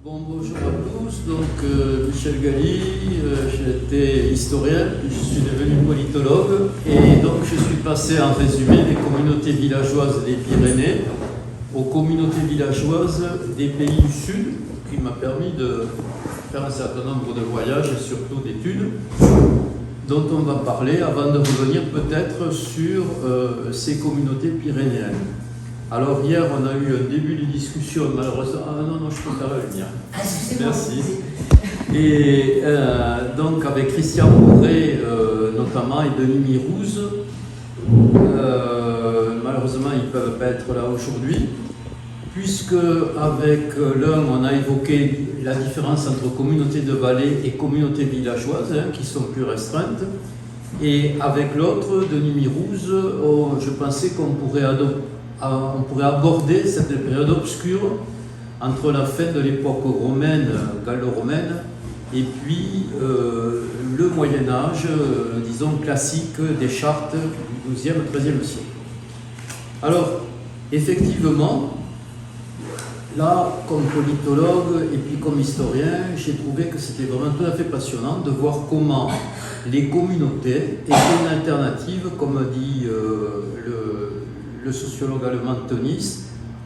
Bon, bonjour à tous, donc Michel Galli, j'étais historien, puis je suis devenu politologue et donc je suis passé en résumé des communautés villageoises des Pyrénées aux communautés villageoises des pays du Sud, qui m'a permis de faire un certain nombre de voyages et surtout d'études dont on va parler avant de revenir peut-être sur ces communautés pyrénéennes. Alors hier, on a eu un début de discussion, malheureusement... Ah non, je peux faire la lumière. Merci. Et donc avec Christian Bourré notamment et Denis Mirouz, malheureusement ils ne peuvent pas être là aujourd'hui, puisque avec l'un, on a évoqué la différence entre communauté de vallée et communauté villageoise, qui sont plus restreintes. Et avec l'autre, Denis Mirouz, je pensais qu'on pourrait aborder cette période obscure entre la fin de l'époque romaine, gallo-romaine, et puis le Moyen-Âge, disons classique des chartes du XIIe, XIIIe siècle. Alors, effectivement, là, comme politologue et puis comme historien, j'ai trouvé que c'était vraiment tout à fait passionnant de voir comment les communautés étaient une alternative, comme dit le sociologue allemand Tönnies,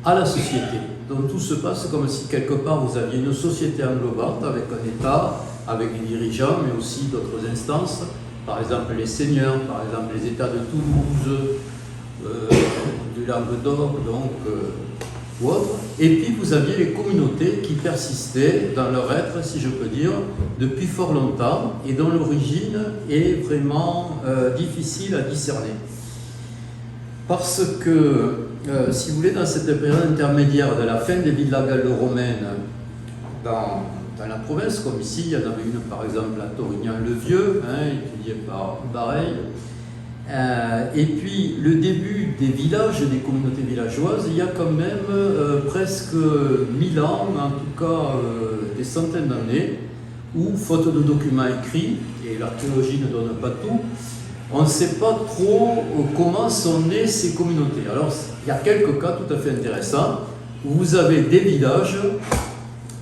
à la société. Donc tout se passe comme si quelque part vous aviez une société englobante avec un État, avec des dirigeants, mais aussi d'autres instances, par exemple les seigneurs, par exemple les États de Toulouse, du Languedoc, ou autre. Et puis vous aviez les communautés qui persistaient dans leur être, si je peux dire, depuis fort longtemps, et dont l'origine est vraiment difficile à discerner. Parce que, si vous voulez, dans cette période intermédiaire de la fin des villas gallo-romaines dans la province, comme ici, il y en avait une par exemple à Torignan-le-Vieux, étudiée par Bareil, et puis le début des villages, des communautés villageoises, il y a quand même presque 1000 ans, en tout cas des centaines d'années, où, faute de documents écrits, et l'archéologie ne donne pas tout, on ne sait pas trop comment sont nées ces communautés. Alors, il y a quelques cas tout à fait intéressants où vous avez des villages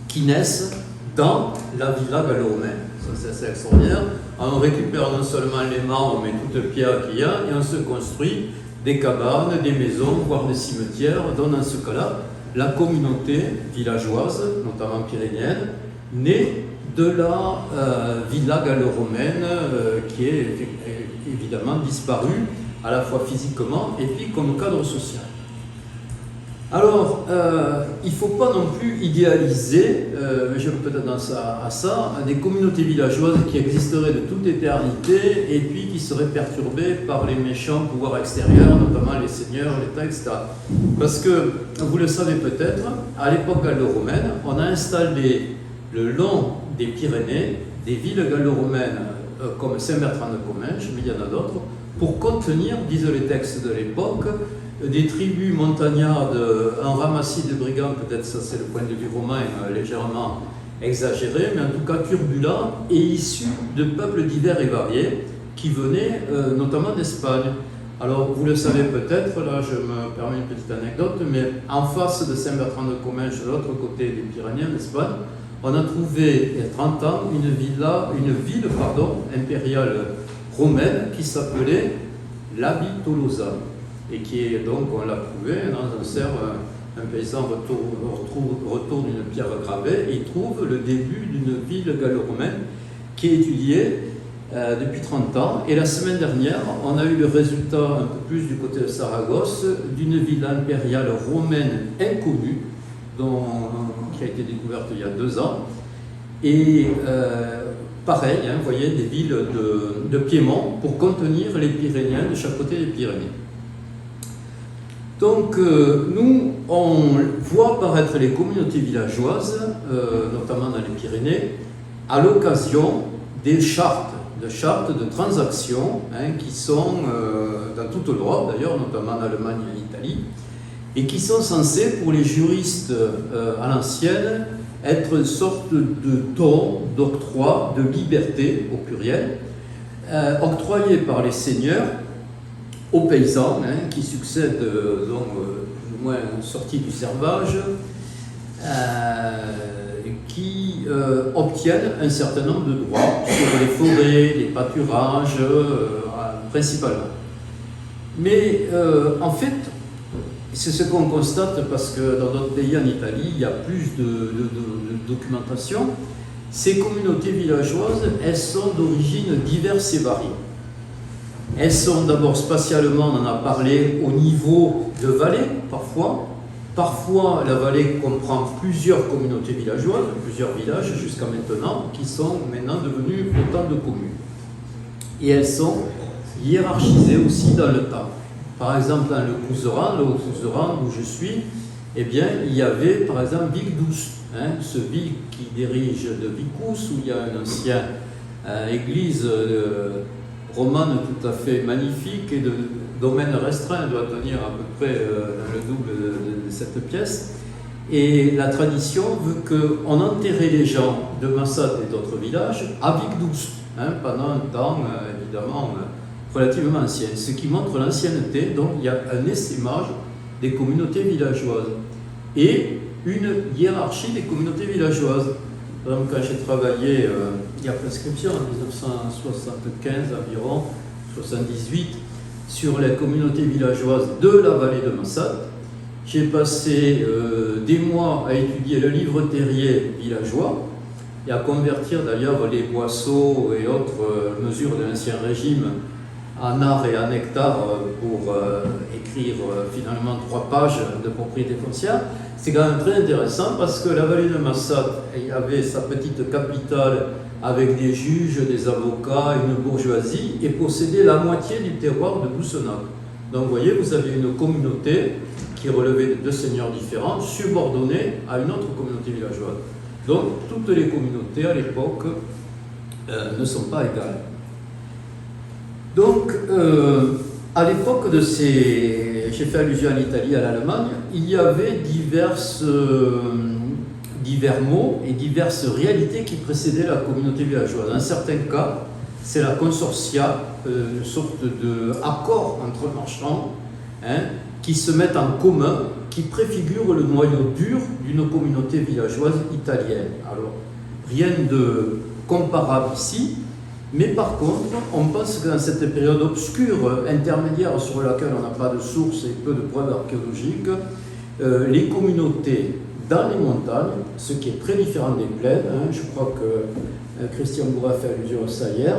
qui naissent dans la villa gallo-romaine. Ça, c'est assez extraordinaire. On récupère non seulement les membres, mais toutes les pierres qu'il y a, et on se construit des cabanes, des maisons, voire des cimetières. Donc, dans ce cas-là, la communauté villageoise, notamment pyrénéenne, naît de la villa gallo-romaine qui est évidemment disparue à la fois physiquement et puis comme cadre social. Alors, il ne faut pas non plus idéaliser, mais je peux peut-être dans à ça, des communautés villageoises qui existeraient de toute éternité et puis qui seraient perturbées par les méchants pouvoirs extérieurs, notamment les seigneurs, l'État, etc. Parce que, vous le savez peut-être, à l'époque gallo-romaine, on a installé le long des Pyrénées des villes gallo-romaines comme Saint-Bertrand-de-Comminges, mais il y en a d'autres, pour contenir, disent les textes de l'époque, des tribus montagnardes, un ramassis de brigands, peut-être ça c'est le point de vue romain légèrement exagéré, mais en tout cas turbulents et issus de peuples divers et variés qui venaient notamment d'Espagne. Alors vous le savez peut-être, là je me permets une petite anecdote, mais en face de Saint-Bertrand-de-Comminges, de l'autre côté des Pyrénées, en Espagne, on a trouvé il y a 30 ans une ville impériale romaine qui s'appelait l'Abbey Tolosa. Et qui est donc, on l'a trouvé, dans un cerf, un paysan retourne une pierre gravée et il trouve le début d'une ville gallo-romaine qui est étudiée depuis 30 ans. Et la semaine dernière, on a eu le résultat un peu plus du côté de Saragosse d'une ville impériale romaine inconnue, qui a été découverte il y a 2 ans. Et pareil, vous voyez, des villes de Piémont pour contenir les Pyrénéens de chaque côté des Pyrénées. Donc, nous, on voit apparaître les communautés villageoises, notamment dans les Pyrénées, à l'occasion des chartes de transactions qui sont dans toute l'Europe, d'ailleurs, notamment en Allemagne et en Italie, et qui sont censées, pour les juristes à l'ancienne, être une sorte de don, d'octroi, de liberté, au pluriel, octroyé par les seigneurs aux paysans qui succèdent, plus ou moins sortis du servage, qui obtiennent un certain nombre de droits sur les forêts, les pâturages, principalement. Mais en fait, c'est ce qu'on constate parce que dans d'autres pays, en Italie, il y a plus de documentation. Ces communautés villageoises, elles sont d'origine diverses et variées. Elles sont d'abord spatialement, on en a parlé, au niveau de vallées, parfois. Parfois, la vallée comprend plusieurs communautés villageoises, plusieurs villages jusqu'à maintenant, qui sont maintenant devenus autant de communes. Et elles sont hiérarchisées aussi dans le temps. Par exemple, dans le Couserans, où je suis, eh bien, il y avait par exemple Vicdous, ce Vic qui dirige de Vicous, où il y a une ancienne église romane tout à fait magnifique et de domaine restreint, doit tenir à peu près le double de cette pièce. Et la tradition veut qu'on enterrait les gens de Massat et d'autres villages à Vicdous, pendant un temps évidemment relativement ancien, ce qui montre l'ancienneté. Donc il y a un essaimage des communautés villageoises et une hiérarchie des communautés villageoises. Par exemple, quand j'ai travaillé, il y a prescription en 1975 environ, 78, sur les communautés villageoises de la vallée de Massat, j'ai passé des mois à étudier le livre terrier villageois et à convertir d'ailleurs les boisseaux et autres mesures de l'Ancien Régime en art et en hectares pour écrire finalement 3 pages de propriété foncière. C'est quand même très intéressant parce que la vallée de Massat avait sa petite capitale avec des juges, des avocats, une bourgeoisie et possédait la moitié du terroir de Boussenac. Donc vous voyez, vous avez une communauté qui relevait de 2 seigneurs différents, subordonnée à une autre communauté villageoise. Donc toutes les communautés à l'époque ne sont pas égales. Donc, à l'époque de ces... J'ai fait allusion à l'Italie, à l'Allemagne, il y avait divers mots et diverses réalités qui précédaient la communauté villageoise. Dans certains cas, c'est la consortia, une sorte d'accord entre marchands qui se mettent en commun, qui préfigure le noyau dur d'une communauté villageoise italienne. Alors, rien de comparable ici. Mais par contre, on pense que dans cette période obscure, intermédiaire sur laquelle on n'a pas de sources et peu de preuves archéologiques, les communautés dans les montagnes, ce qui est très différent des plaines, je crois que Christian Bourra fait allusion à ça hier,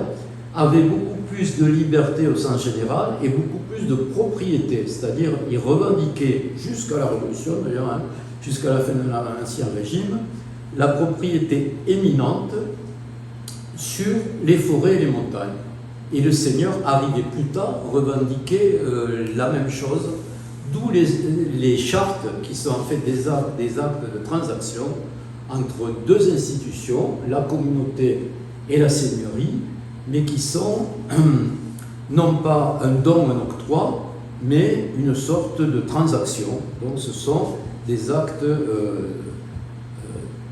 avaient beaucoup plus de liberté au sens général et beaucoup plus de propriété, c'est-à-dire ils revendiquaient jusqu'à la Révolution d'ailleurs, jusqu'à la fin de l'Ancien Régime, la propriété éminente sur les forêts et les montagnes. Et le seigneur, arrivé plus tard, revendiquait la même chose, d'où les chartes qui sont en fait des actes de transaction entre 2 institutions, la communauté et la seigneurie, mais qui sont non pas un don, un octroi, mais une sorte de transaction. Donc ce sont des actes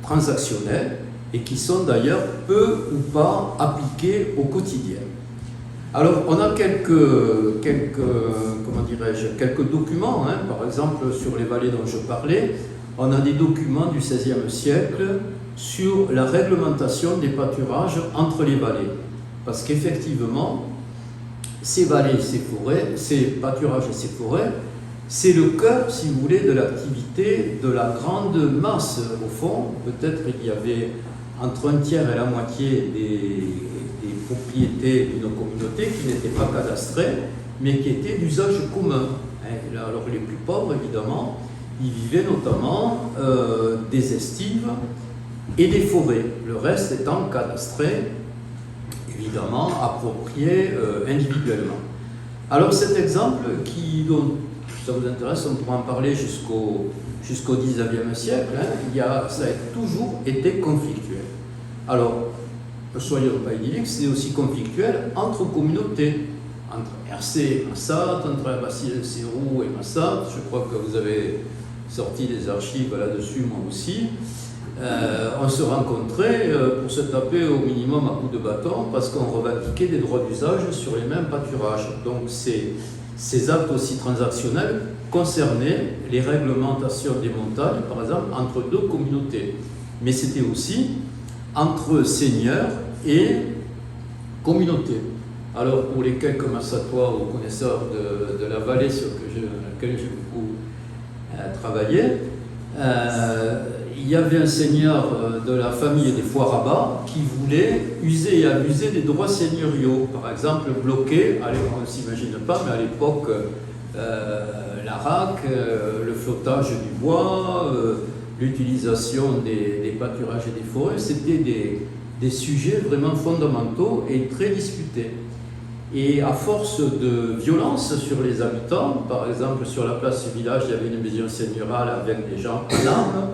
transactionnels, et qui sont d'ailleurs peu ou pas appliqués au quotidien. Alors, on a quelques documents, par exemple sur les vallées dont je parlais, on a des documents du XVIe siècle sur la réglementation des pâturages entre les vallées. Parce qu'effectivement, ces vallées, ces forêts, ces pâturages et ces forêts, c'est le cœur, si vous voulez, de l'activité de la grande masse. Au fond, peut-être il y avait entre 1/3 et la moitié des propriétés d'une communauté qui n'étaient pas cadastrées, mais qui étaient d'usage commun. Alors les plus pauvres, évidemment, ils vivaient notamment des estives et des forêts, le reste étant cadastré, évidemment, approprié individuellement. Alors cet exemple, dont ça vous intéresse, on pourra en parler jusqu'au XIXe siècle, ça a toujours été conflictuel. Alors, soyons pas idylliques, c'est aussi conflictuel entre communautés, entre RC et Massat, entre Bacille-Sérou et Massat. Je crois que vous avez sorti des archives là-dessus, moi aussi. On se rencontrait pour se taper au minimum à coups de bâton parce qu'on revendiquait des droits d'usage sur les mêmes pâturages. Donc ces actes aussi transactionnels concernaient les réglementations des montagnes, par exemple, entre 2 communautés. mais c'était aussi entre seigneurs et communauté. Alors pour les quelques massatois ou connaisseurs de la vallée sur laquelle j'ai beaucoup travaillé, il y avait un seigneur de la famille des Foix-Rabat qui voulait user et abuser des droits seigneuriaux. Par exemple, bloquer, on ne s'imagine pas, mais à l'époque, l'araque, le flottage du bois, l'utilisation des pâturages et des forêts, c'était des sujets vraiment fondamentaux et très discutés. Et à force de violence sur les habitants, par exemple sur la place du village, il y avait une maison seigneuriale avec des gens en armes,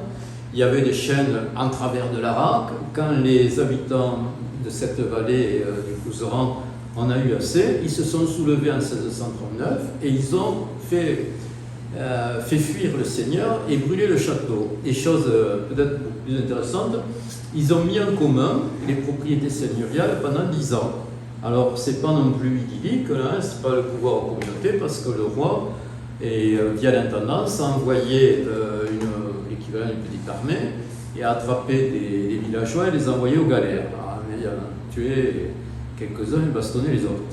il y avait des chaînes en travers de l'Araque. Quand les habitants de cette vallée du Couserans en ont eu assez, ils se sont soulevés en 1639 et ils ont fait fuir le seigneur et brûler le château. Et chose peut-être beaucoup plus intéressante, ils ont mis en commun les propriétés seigneuriales pendant 10 ans. Alors, c'est pas non plus idyllique, hein, c'est pas le pouvoir aux communautés, parce que le roi, via l'intendance, a envoyé l'équivalent d'une petite armée et a attrapé des villageois et les a envoyés aux galères. Il a tué quelques-uns et bastonné les autres.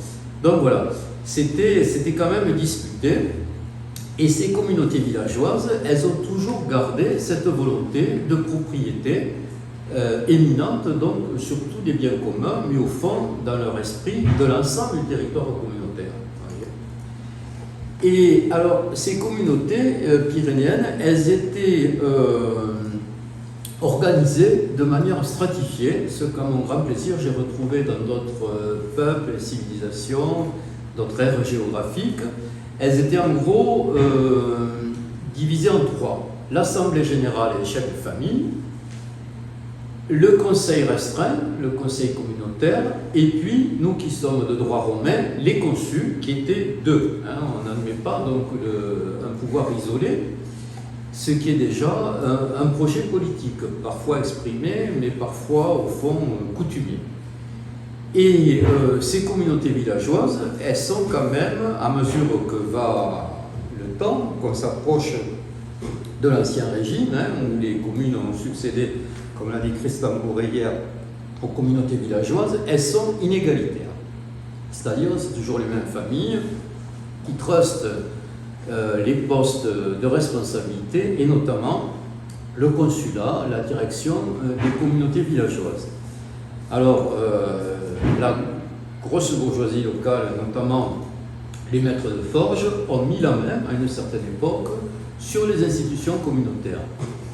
Donc voilà, c'était quand même disputé. Et ces communautés villageoises, elles ont toujours gardé cette volonté de propriété éminente, donc surtout des biens communs, mais au fond, dans leur esprit, de l'ensemble du territoire communautaire. Et alors, ces communautés pyrénéennes, elles étaient organisées de manière stratifiée, ce qu'à mon grand plaisir, j'ai retrouvé dans d'autres peuples et civilisations, d'autres aires géographiques. Elles étaient en gros divisées en trois. L'Assemblée générale et les chefs de famille, le conseil restreint, le conseil communautaire, et puis, nous qui sommes de droit romain, les consuls, qui étaient deux. Hein, on n'admet pas donc un pouvoir isolé, ce qui est déjà un projet politique, parfois exprimé, mais parfois, au fond, coutumier. Et ces communautés villageoises, elles sont quand même, à mesure que va le temps, qu'on s'approche de l'Ancien Régime, hein, où les communes ont succédé, comme l'a dit Christian Bourret hier, aux communautés villageoises, elles sont inégalitaires. C'est-à-dire, c'est toujours les mêmes familles qui trustent les postes de responsabilité, et notamment le consulat, la direction des communautés villageoises. Alors, la grosse bourgeoisie locale, notamment les maîtres de forge, ont mis la main, à une certaine époque, sur les institutions communautaires.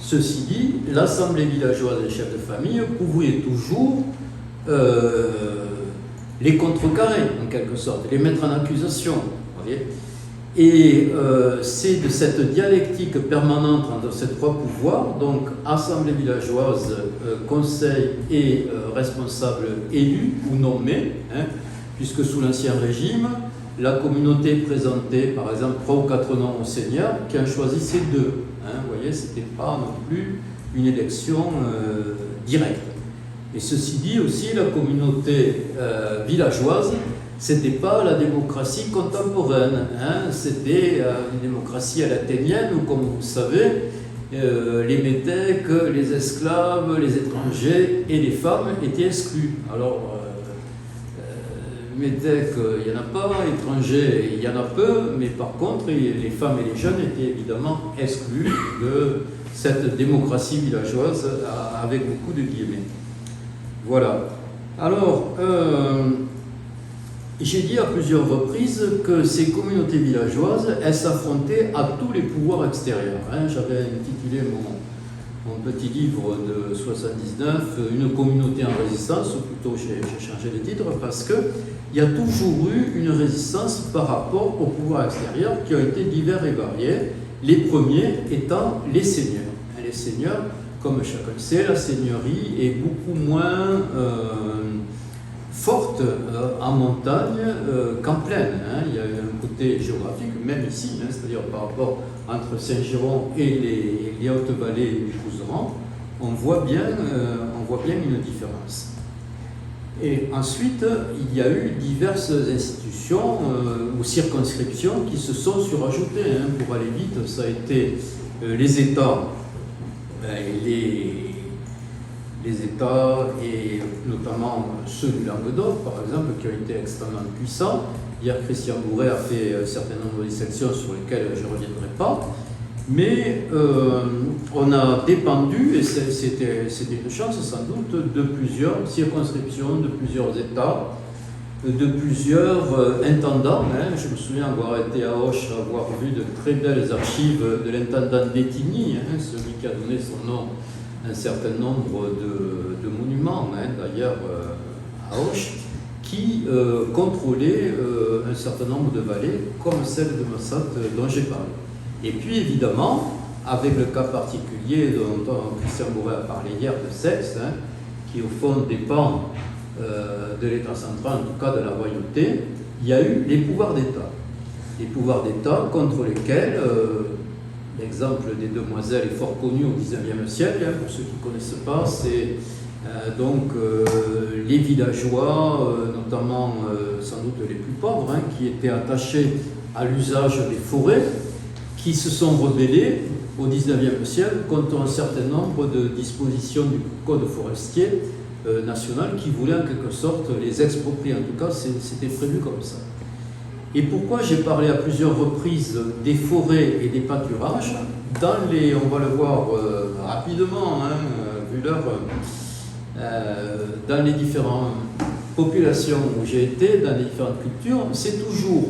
Ceci dit, l'assemblée villageoise des chefs de famille pouvait toujours les contrecarrer, en quelque sorte, les mettre en accusation. Voyez. Et c'est de cette dialectique permanente entre ces trois pouvoirs, donc assemblée villageoise, conseil et responsable élus ou nommés, hein, puisque sous l'Ancien Régime, la communauté présentait par exemple 3 ou 4 noms au seigneur qui en choisissait 2. Hein, vous voyez, ce n'était pas non plus une élection directe. Et ceci dit aussi, la communauté villageoise, c'était pas la démocratie contemporaine, hein, c'était une démocratie à l'athénienne où, comme vous le savez, les métèques, les esclaves, les étrangers et les femmes étaient exclus. Alors, métèques, il n'y en a pas, étrangers, il y en a peu, mais par contre, les femmes et les jeunes étaient évidemment exclus de cette démocratie villageoise avec beaucoup de guillemets. Voilà. Alors, j'ai dit à plusieurs reprises que ces communautés villageoises, elles s'affrontaient à tous les pouvoirs extérieurs. Hein. J'avais intitulé mon petit livre de 79, Une communauté en résistance, ou plutôt j'ai changé le titre, parce qu'il y a toujours eu une résistance par rapport aux pouvoirs extérieurs qui ont été divers et variés, les premiers étant les seigneurs. Les seigneurs, comme chacun le sait, la seigneurie est beaucoup moins forte en montagne qu'en plaine. Hein. Il y a un côté géographique, même ici, hein, c'est-à-dire par rapport entre Saint-Giron et les hautes vallées du Couserans, on voit bien une différence. Et ensuite, il y a eu diverses institutions ou circonscriptions qui se sont surajoutées. Hein. Pour aller vite, ça a été les États, les États, et notamment ceux du Languedoc, par exemple, qui ont été extrêmement puissants. Hier, Christian Bourret a fait un certain nombre de sections sur lesquelles je ne reviendrai pas. Mais on a dépendu, et c'était une chance sans doute, de plusieurs circonscriptions, de plusieurs États, de plusieurs intendants. Je me souviens avoir été à Auch, avoir vu de très belles archives de l'intendant d'Étigny, celui qui a donné son nom à un certain nombre de monuments, d'ailleurs à Auch, qui contrôlait un certain nombre de vallées, comme celle de Massat dont j'ai parlé. Et puis évidemment, avec le cas particulier dont Christian Bourret a parlé hier de Sexe, qui au fond dépend de l'État central, en tout cas de la royauté, il y a eu les pouvoirs d'État. Les pouvoirs d'État contre lesquels, l'exemple des demoiselles est fort connu au XIXe siècle, pour ceux qui ne connaissent pas, c'est donc les villageois, notamment sans doute les plus pauvres, qui étaient attachés à l'usage des forêts, qui se sont rebellés au XIXe siècle contre un certain nombre de dispositions du Code forestier national qui voulaient en quelque sorte les exproprier. En tout cas, c'était prévu comme ça. Et pourquoi j'ai parlé à plusieurs reprises des forêts et des pâturages on va le voir rapidement, vu l'heure, dans les différentes populations où j'ai été, dans les différentes cultures, c'est toujours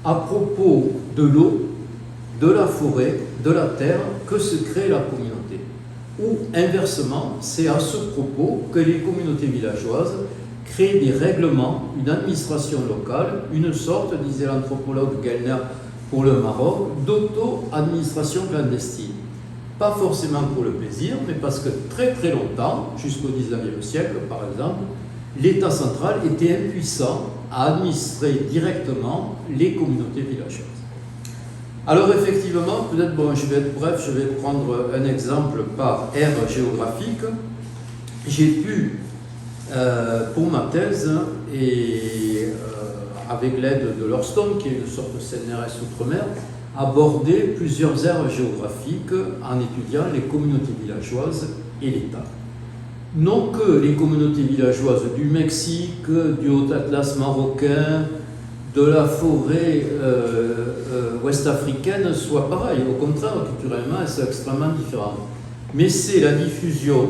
à propos de l'eau, de la forêt, de la terre, que se crée la communauté. Ou inversement, c'est à ce propos que les communautés villageoises créent des règlements, une administration locale, une sorte, disait l'anthropologue Gellner pour le Maroc, d'auto-administration clandestine. Pas forcément pour le plaisir, mais parce que très très longtemps, jusqu'au XIXe siècle par exemple, l'État central était impuissant à administrer directement les communautés villageoises. Alors effectivement, peut-être, je vais être bref, je vais prendre un exemple par aire géographique. J'ai pu, pour ma thèse, et avec l'aide de l'Orston, qui est une sorte de CNRS Outre-mer, aborder plusieurs aires géographiques en étudiant les communautés villageoises et l'État. Non que les communautés villageoises du Mexique, du Haut-Atlas marocain, de la forêt ouest-africaine soient pareilles. Au contraire, culturellement, elles sont extrêmement différentes. Mais c'est la diffusion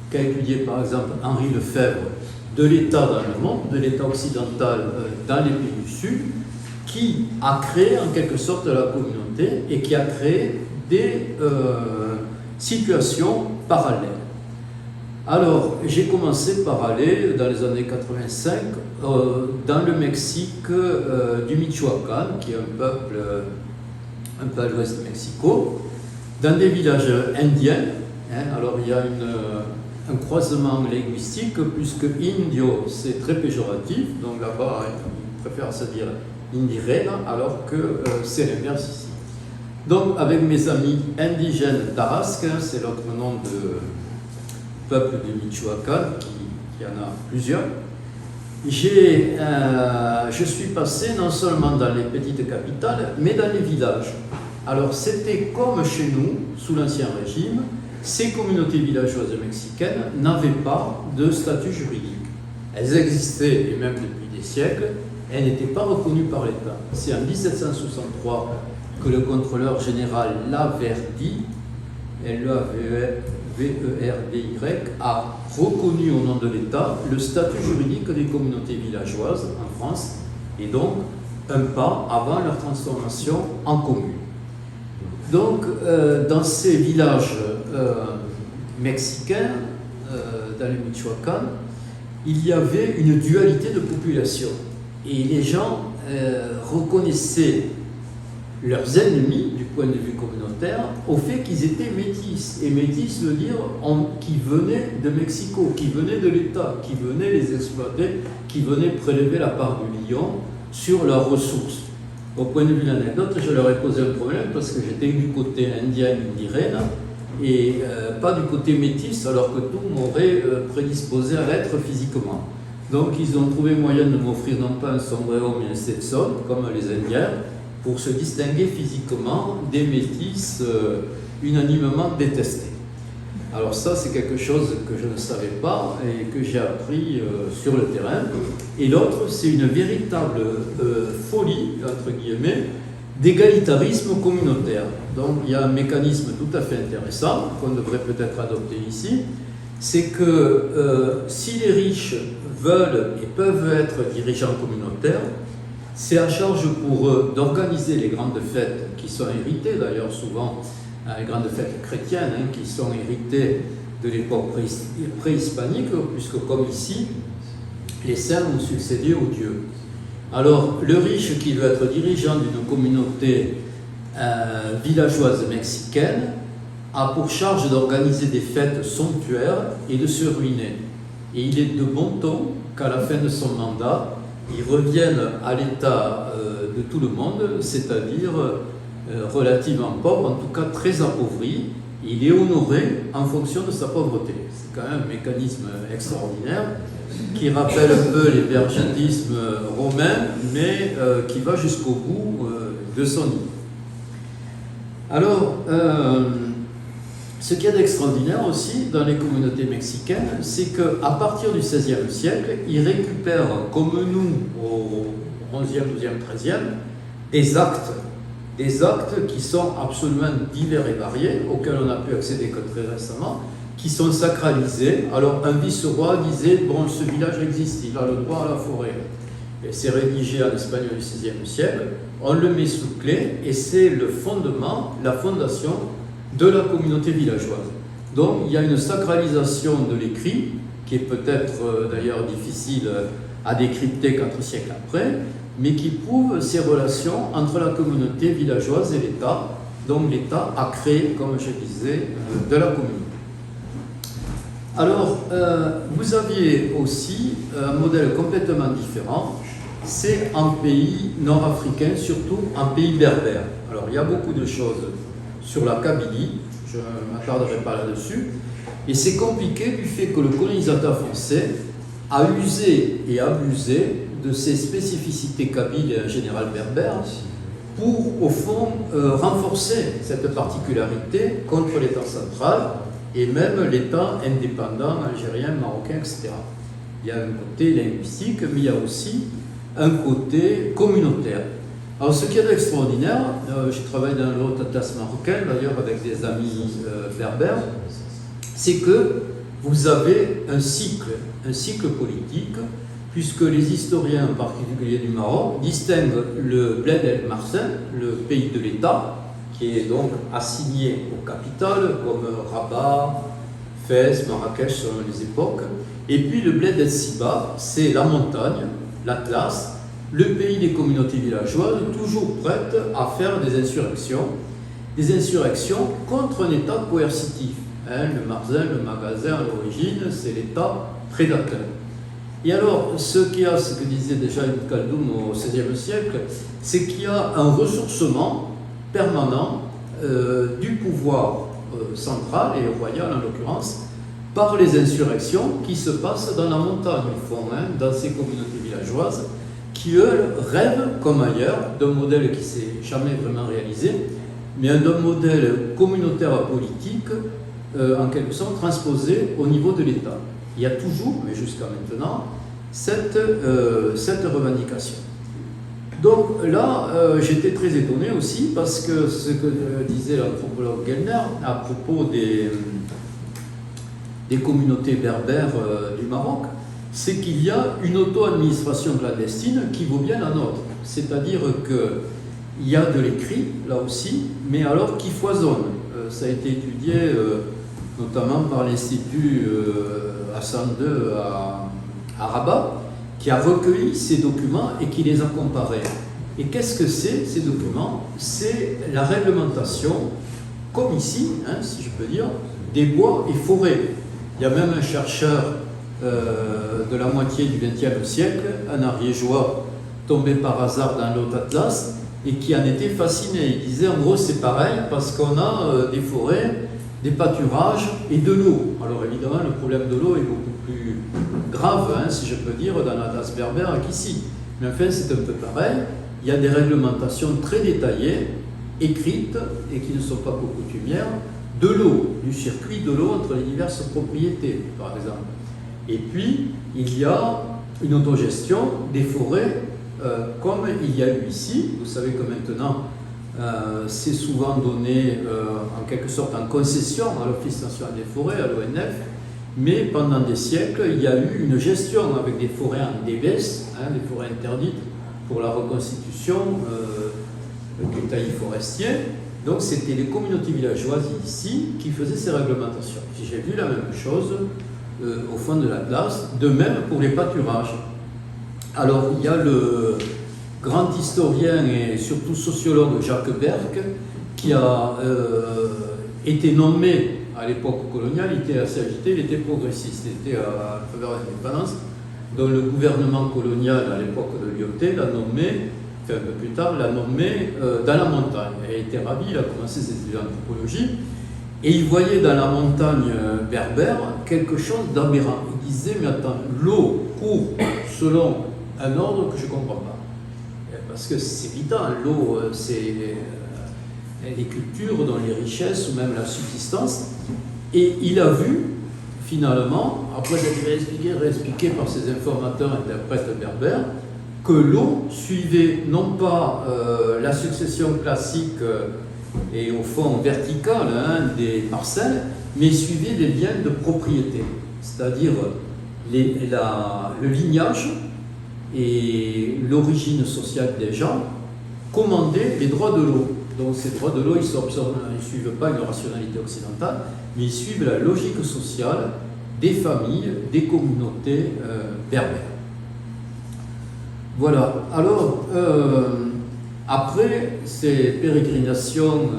qu'a étudié par exemple Henri Lefebvre de l'État dans le monde, de l'État occidental dans les pays du Sud, qui a créé en quelque sorte la communauté et qui a créé des situations parallèles. Alors, j'ai commencé par aller, dans les années 85, dans le Mexique du Michoacán, qui est un peu à l'ouest de Mexico, dans des villages indiens. Alors, il y a un croisement linguistique, puisque indio, c'est très péjoratif, donc là-bas, ils préfèrent se dire indigène, alors que c'est l'inverse ici. Donc, avec mes amis indigènes Tarasque, c'est l'autre nom de peuple du Michoacán, qui en a plusieurs, je suis passé non seulement dans les petites capitales, mais dans les villages. Alors c'était comme chez nous, sous l'Ancien Régime, ces communautés villageoises mexicaines n'avaient pas de statut juridique. Elles existaient, et même depuis des siècles, elles n'étaient pas reconnues par l'État. C'est en 1763 que le contrôleur général Laverdy, L-E-V-E-R-D-Y, a reconnu au nom de l'État le statut juridique des communautés villageoises en France, et donc un pas avant leur transformation en commune. Donc, dans ces villages mexicains, dans le Michoacán, il y avait une dualité de population. Et les gens reconnaissaient leurs ennemis, du point de vue communautaire, au fait qu'ils étaient métis. Et métis veut dire qui venaient de Mexico, qui venaient de l'État, qui venaient les exploiter, qui venaient prélever la part du lion sur leurs ressources. Au point de vue de l'anecdote, je leur ai posé un problème parce que j'étais du côté indien indigène et pas du côté métis, alors que tout m'aurait prédisposé à l'être physiquement. Donc ils ont trouvé moyen de m'offrir non pas un sombrero mais un stetson, comme les Indiens, pour se distinguer physiquement des métis unanimement détestés. Alors ça, c'est quelque chose que je ne savais pas et que j'ai appris sur le terrain. Et l'autre, c'est une véritable folie, entre guillemets, d'égalitarisme communautaire. Donc il y a un mécanisme tout à fait intéressant qu'on devrait peut-être adopter ici, c'est que si les riches veulent et peuvent être dirigeants communautaires, c'est à charge pour eux d'organiser les grandes fêtes qui sont héritées, d'ailleurs souvent les grandes fêtes chrétiennes qui sont héritées de l'époque préhispanique, puisque comme ici, les saints ont succédé aux dieux. Alors, le riche qui veut être dirigeant d'une communauté villageoise mexicaine a pour charge d'organiser des fêtes somptuaires et de se ruiner. Et il est de bon ton qu'à la fin de son mandat, il revienne à l'état de tout le monde, c'est-à-dire relativement pauvre, en tout cas très appauvri. Il est honoré en fonction de sa pauvreté. C'est quand même un mécanisme extraordinaire qui rappelle un peu l'émergentisme romain, mais qui va jusqu'au bout de son idée. Alors, ce qu'il y a d'extraordinaire aussi dans les communautés mexicaines, c'est qu'à partir du XVIe siècle, ils récupèrent, comme nous, au XIe, XIIe, XIIIe, des actes qui sont absolument divers et variés, auxquels on n'a pu accéder que très récemment, qui sont sacralisés. Alors un vice-roi disait, bon, ce village existe, il a le droit à la forêt. Et c'est rédigé en espagnol du XVIe siècle, on le met sous clé, et c'est le fondement, la fondation de la communauté villageoise. Donc il y a une sacralisation de l'écrit, qui est peut-être d'ailleurs difficile à décrypter 4 siècles après, mais qui prouve ces relations entre la communauté villageoise et l'État. Donc l'État a créé, comme je disais, de la communauté. Alors, vous aviez aussi un modèle complètement différent, c'est en pays nord-africain, surtout en pays berbère. Alors il y a beaucoup de choses sur la Kabylie, je ne m'attarderai pas là-dessus, et c'est compliqué du fait que le colonisateur français a usé et abusé de ces spécificités kabyles et en général berbères pour, au fond, renforcer cette particularité contre l'État central et même l'État indépendant algérien, marocain, etc. Il y a un côté linguistique, mais il y a aussi un côté communautaire. Alors, ce qui est extraordinaire, je travaille dans le Haut-Atlas marocain, d'ailleurs avec des amis berbères, c'est que vous avez un cycle politique, puisque les historiens, en particulier du Maroc, distinguent le Bled el Marsin, le pays de l'État, qui est donc assigné aux capitales, comme Rabat, Fès, Marrakech, selon les époques, et puis le Bled el Siba, c'est la montagne, l'Atlas, le pays des communautés villageoises, toujours prêtes à faire des insurrections contre un État coercitif. Le Marsin, le magasin, à l'origine, c'est l'État prédateur. Et alors, ce que disait déjà Ibn Khaldoun au XVIe siècle, c'est qu'il y a un ressourcement permanent du pouvoir central et royal en l'occurrence, par les insurrections qui se passent dans la montagne, au fond, dans ces communautés villageoises, qui, eux, rêvent, comme ailleurs, d'un modèle qui ne s'est jamais vraiment réalisé, mais d'un modèle communautaire politique, en quelque sorte, transposé au niveau de l'État. Il y a toujours, mais jusqu'à maintenant, cette revendication. Donc là, j'étais très étonné aussi, parce que ce que disait l'anthropologue Gellner à propos des communautés berbères du Maroc, c'est qu'il y a une auto-administration clandestine qui vaut bien la nôtre. C'est-à-dire qu'il y a de l'écrit, là aussi, mais alors qui foisonne. Ça a été étudié notamment par l'Institut Hassan II à Rabat, qui a recueilli ces documents et qui les a comparés. Et qu'est-ce que c'est, ces documents? C'est la réglementation, comme ici, si je peux dire, des bois et forêts. Il y a même un chercheur de la moitié du XXe siècle, un Ariégeois tombé par hasard dans l'Haut Atlas, et qui en était fasciné. Il disait, en gros, c'est pareil, parce qu'on a des forêts, des pâturages et de l'eau. Alors évidemment, le problème de l'eau est beaucoup plus grave, si je peux dire, dans l'Atlas berbère qu'ici. Mais enfin, c'est un peu pareil. Il y a des réglementations très détaillées, écrites, et qui ne sont pas coutumières, de l'eau, du circuit de l'eau entre les diverses propriétés, par exemple. Et puis, il y a une autogestion des forêts, comme il y a eu ici. Vous savez que maintenant, c'est souvent donné en quelque sorte en concession à l'Office national des forêts, à l'ONF, mais pendant des siècles, il y a eu une gestion avec des forêts en débaisse, des forêts interdites pour la reconstitution du taillis forestier. Donc c'était les communautés villageoises ici qui faisaient ces réglementations. J'ai vu la même chose au fond de l'Atlas, de même pour les pâturages. Alors il y a le grand historien et surtout sociologue Jacques Berck qui a été nommé à l'époque coloniale, il était assez agité, il était progressiste, il était à faveur de l'indépendance, dont le gouvernement colonial à l'époque de Lyautey l'a nommé, enfin un peu plus tard, l'a nommé dans la montagne. Il a été ravi, il a commencé ses études d'anthropologie, et il voyait dans la montagne berbère quelque chose d'aberrant. Il disait, mais attends, l'eau court selon un ordre que je ne comprends pas. Parce que c'est évident, l'eau, c'est les cultures dont les richesses ou même la subsistance. Et il a vu, finalement, après être réexpliqué par ses informateurs interprètes berbères, que l'eau suivait non pas la succession classique et au fond verticale des parcelles, mais suivait des liens de propriété, c'est-à-dire le lignage et l'origine sociale des gens commandaient les droits de l'eau. Donc ces droits de l'eau, ils ne suivent pas une rationalité occidentale, mais ils suivent la logique sociale des familles, des communautés berbères. Voilà. Alors, après ces pérégrinations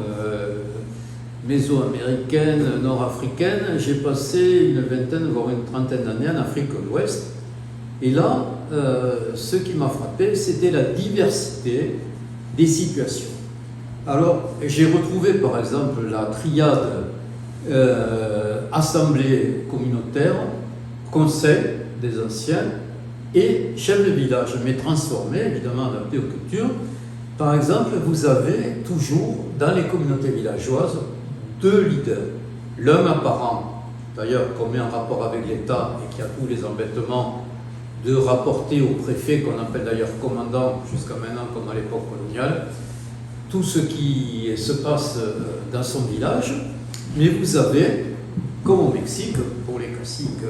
mésoaméricaines, nord-africaines, j'ai passé une vingtaine, voire une trentaine d'années en Afrique de l'Ouest. Et là, ce qui m'a frappé, c'était la diversité des situations. Alors, j'ai retrouvé par exemple la triade assemblée communautaire, conseil des anciens et chef de village, mais transformé, évidemment adapté aux cultures. Par exemple, vous avez toujours dans les communautés villageoises deux leaders, l'un apparent, d'ailleurs qu'on met en rapport avec l'État et qui a tous les embêtements de rapporter au préfet, qu'on appelle d'ailleurs commandant jusqu'à maintenant comme à l'époque coloniale, tout ce qui se passe dans son village. Mais vous avez, comme au Mexique, pour les classiques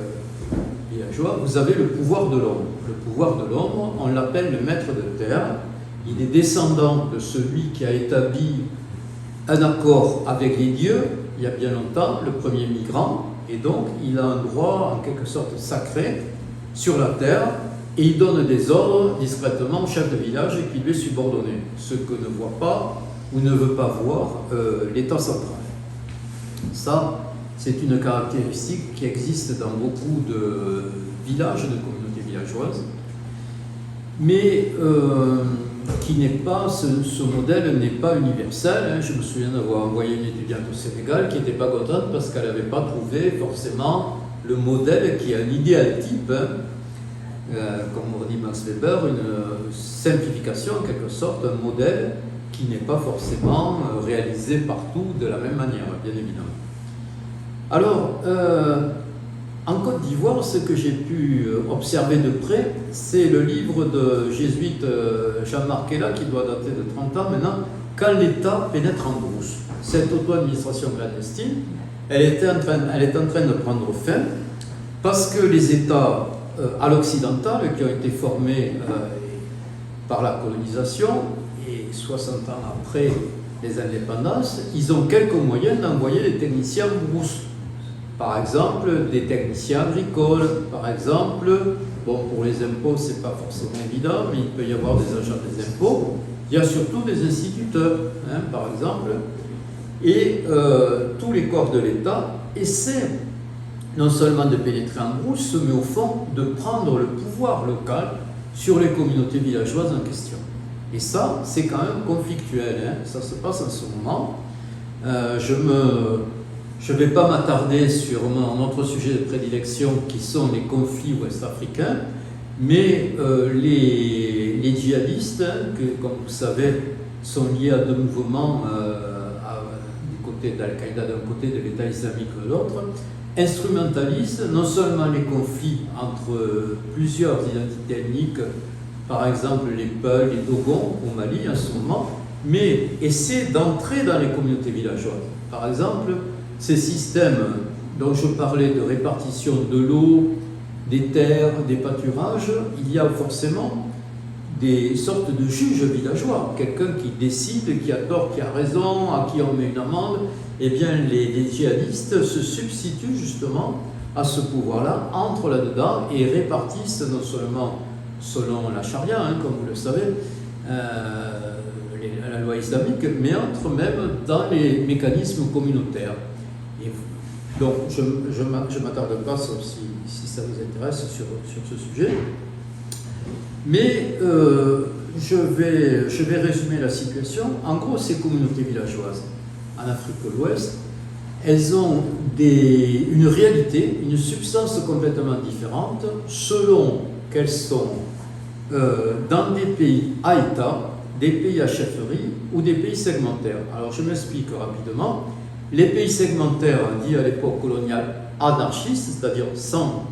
villageois, vous avez le pouvoir de l'ombre. Le pouvoir de l'ombre, on l'appelle le maître de terre. Il est descendant de celui qui a établi un accord avec les dieux, il y a bien longtemps, le premier migrant, et donc il a un droit en quelque sorte sacré sur la terre, et il donne des ordres discrètement au chef de village qui lui est subordonné, ce que ne voit pas ou ne veut pas voir l'État central. Ça, c'est une caractéristique qui existe dans beaucoup de villages, de communautés villageoises, mais qui n'est pas, ce modèle n'est pas universel. Je me souviens d'avoir envoyé une étudiante au Sénégal qui n'était pas contente parce qu'elle n'avait pas trouvé forcément le modèle qui est un idéal type, comme dit Max Weber, une simplification en quelque sorte, un modèle qui n'est pas forcément réalisé partout de la même manière, bien évidemment. Alors, en Côte d'Ivoire, ce que j'ai pu observer de près, c'est le livre de jésuite Jean-Marc Ella, qui doit dater de 30 ans maintenant, « Quand l'État pénètre en brousse ». Cette auto-administration clandestine, elle est en train de prendre fin parce que les États à l'occidental, qui ont été formés par la colonisation, et 60 ans après les indépendances, ils ont quelques moyens d'envoyer des techniciens en brousse. Par exemple, des techniciens agricoles, par exemple, bon, pour les impôts, c'est pas forcément évident, mais il peut y avoir des agents des impôts. Il y a surtout des instituteurs, par exemple, et tous les corps de l'État essaient non seulement de pénétrer en brousse, mais au fond de prendre le pouvoir local sur les communautés villageoises en question. Et ça, c'est quand même conflictuel, ça se passe en ce moment. Je ne vais pas m'attarder sur un autre sujet de prédilection qui sont les conflits ouest-africains, mais les djihadistes, que, comme vous savez, sont liés à deux mouvements du côté côté d'Al-Qaïda d'un côté, de l'État islamique de l'autre, instrumentalise non seulement les conflits entre plusieurs identités ethniques, par exemple les Peuls, les Dogons au Mali en ce moment, mais essaie d'entrer dans les communautés villageoises. Par exemple, ces systèmes dont je parlais de répartition de l'eau, des terres, des pâturages, il y a forcément des sortes de juges villageois, quelqu'un qui décide, qui a tort, qui a raison, à qui on met une amende. Eh bien, les djihadistes se substituent justement à ce pouvoir-là, entrent là-dedans et répartissent non seulement selon la charia, hein, comme vous le savez, la loi islamique, mais entrent même dans les mécanismes communautaires. Et donc, je ne m'attarde pas, sauf si ça vous intéresse, sur ce sujet. Mais je vais résumer la situation. En gros, ces communautés villageoises en Afrique de l'Ouest, elles ont une réalité, une substance complètement différente selon qu'elles sont dans des pays à État, des pays à chefferie ou des pays segmentaires. Alors je m'explique rapidement. Les pays segmentaires, dits à l'époque coloniale anarchistes, c'est-à-dire sans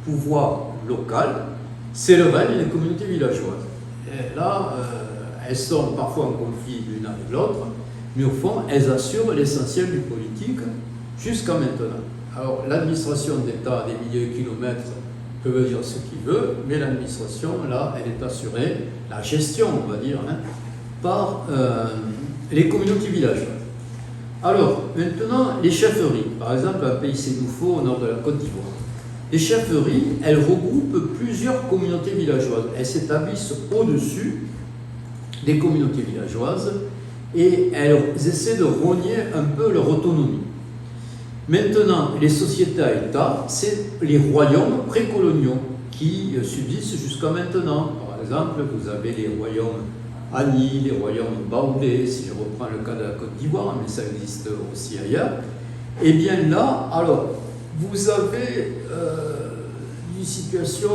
pouvoir local, c'est le règne des communautés villageoises. Et là, elles sont parfois en conflit l'une avec l'autre, mais au fond, elles assurent l'essentiel du politique jusqu'à maintenant. Alors, l'administration d'État des milliers de kilomètres peut dire ce qu'il veut, mais l'administration, là, elle est assurée, la gestion, on va dire, hein, par les communautés villageoises. Alors, maintenant, les chefferies. Par exemple, un pays sénoufo au nord de la Côte d'Ivoire. Les chefferies, elles regroupent plusieurs communautés villageoises. Elles s'établissent au-dessus des communautés villageoises et elles essaient de rogner un peu leur autonomie. Maintenant, les sociétés à État, c'est les royaumes précoloniaux qui subsistent jusqu'à maintenant. Par exemple, vous avez les royaumes Ani, les royaumes Baoulé, si je reprends le cas de la Côte d'Ivoire, mais ça existe aussi ailleurs. Et bien là, alors, vous avez une situation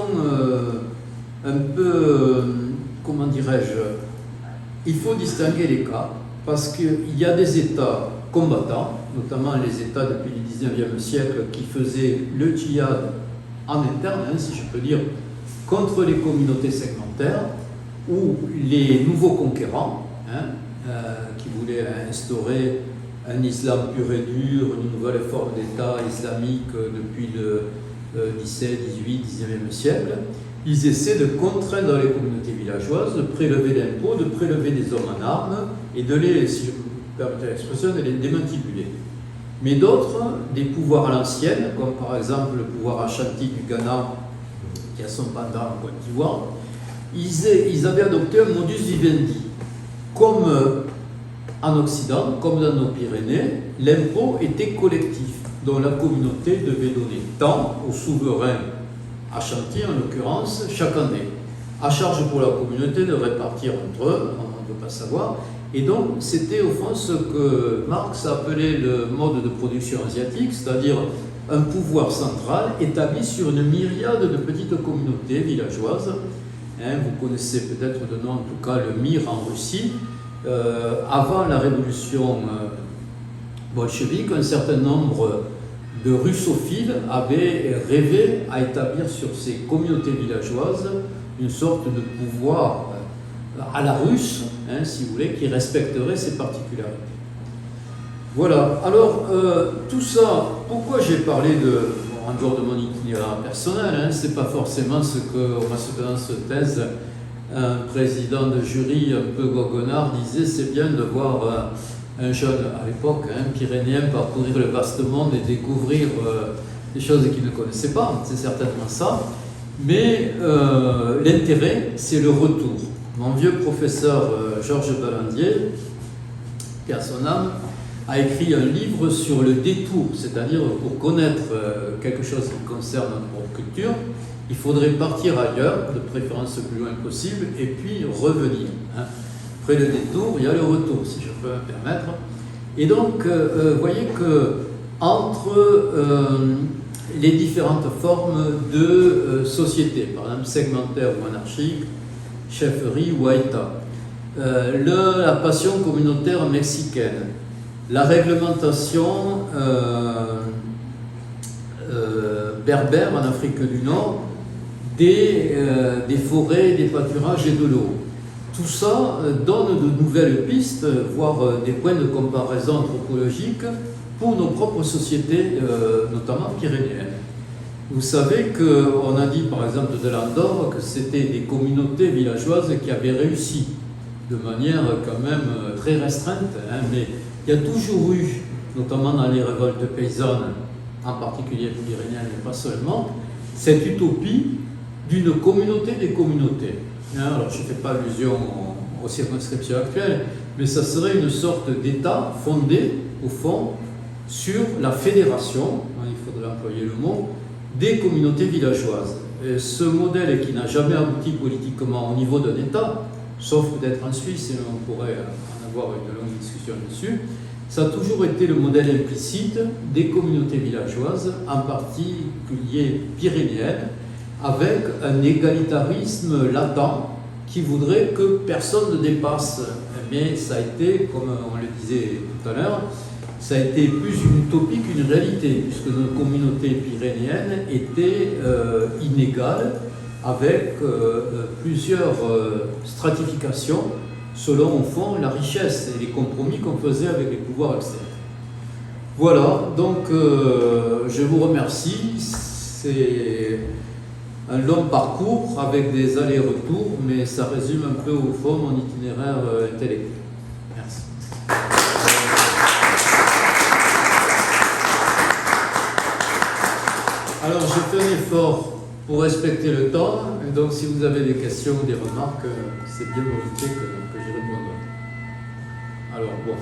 un peu, comment dirais-je, il faut distinguer les cas, parce qu'il y a des États combattants, notamment les États depuis le 19e siècle qui faisaient le djihad en interne, hein, si je peux dire, contre les communautés segmentaires, ou les nouveaux conquérants, hein, qui voulaient instaurer un islam pur et dur, une nouvelle forme d'État islamique depuis le 17, 18, 19e siècle, ils essaient de contraindre les communautés villageoises, de prélever l'impôt, de prélever des hommes en armes et de les, si je peux permettre l'expression, de les démantibuler. Mais d'autres, des pouvoirs à l'ancienne, comme par exemple le pouvoir Ashanti du Ghana, qui a son pendant en Côte d'Ivoire, ils avaient adopté un modus vivendi. Comme en Occident, comme dans nos Pyrénées, l'impôt était collectif, dont la communauté devait donner tant aux souverains Ashanti, en l'occurrence, chaque année. À charge pour la communauté de répartir entre eux, on ne peut pas savoir. Et donc, c'était au fond ce que Marx appelait le mode de production asiatique, c'est-à-dire un pouvoir central établi sur une myriade de petites communautés villageoises. Hein, vous connaissez peut-être de nom, en tout cas, le Mir en Russie. Avant la révolution bolchevique, un certain nombre de russophiles avaient rêvé à établir sur ces communautés villageoises une sorte de pouvoir à la russe, hein, si vous voulez, qui respecterait ses particularités. Voilà, alors tout ça, pourquoi j'ai parlé en dehors de mon itinéraire personnel, hein, c'est pas forcément ce que, en recevant cette thèse, un président de jury un peu goguenard disait, c'est bien de voir un jeune, à l'époque, un Pyrénéen, parcourir le vaste monde et découvrir des choses qu'il ne connaissait pas, c'est certainement ça, mais l'intérêt, c'est le retour. Mon vieux professeur Georges Ballandier, qui a son âme, a écrit un livre sur le détour, c'est-à-dire pour connaître quelque chose qui concerne notre culture, il faudrait partir ailleurs, de préférence le plus loin possible, et puis revenir. Hein. Après le détour, il y a le retour, si je peux me permettre. Et donc, vous voyez que entre les différentes formes de société, par exemple segmentaire ou anarchique, chefferie ou État, la passion communautaire mexicaine, la réglementation berbère en Afrique du Nord des forêts, des pâturages et de l'eau. Tout ça donne de nouvelles pistes, voire des points de comparaison anthropologiques pour nos propres sociétés, notamment pyrénéennes. Vous savez qu'on a dit par exemple de l'Andorre que c'était des communautés villageoises qui avaient réussi de manière quand même très restreinte, hein, mais il y a toujours eu, notamment dans les révoltes paysannes, en particulier pyrénéennes et pas seulement, cette utopie d'une communauté des communautés. Alors je ne fais pas allusion aux circonscriptions actuelles, mais ça serait une sorte d'État fondé, au fond, sur la fédération, il faudrait employer le mot, des communautés villageoises. Et ce modèle qui n'a jamais abouti politiquement au niveau d'un État, sauf peut-être en Suisse, et on pourrait en avoir une longue discussion dessus, ça a toujours été le modèle implicite des communautés villageoises, en particulier pyrénéennes, avec un égalitarisme latent qui voudrait que personne ne dépasse. Mais ça a été, comme on le disait tout à l'heure, ça a été plus une utopie qu'une réalité, puisque nos communautés pyrénéennes étaient inégales, avec plusieurs stratifications selon, au fond, la richesse et les compromis qu'on faisait avec les pouvoirs externes. Voilà, donc je vous remercie. C'est un long parcours avec des allers-retours, mais ça résume un peu au fond mon itinéraire intellectuel. Merci. Alors, je fais un effort pour respecter le temps, et donc si vous avez des questions ou des remarques, c'est bien volontiers que j'y répondrai. Alors, bon,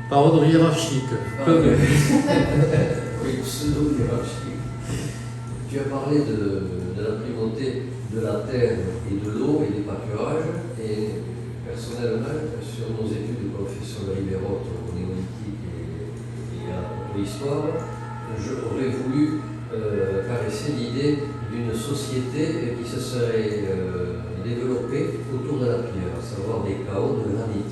par ordre hiérarchique. Oui, pseudo-hiérarchique. Tu as parlé de la primauté de la terre et de l'eau et des pâturages, et personnellement, sur nos études de professeur libéraux au néolithique et à l'histoire, j'aurais voulu caresser l'idée d'une société qui se serait développée autour de la pierre, à savoir des chaos de granit.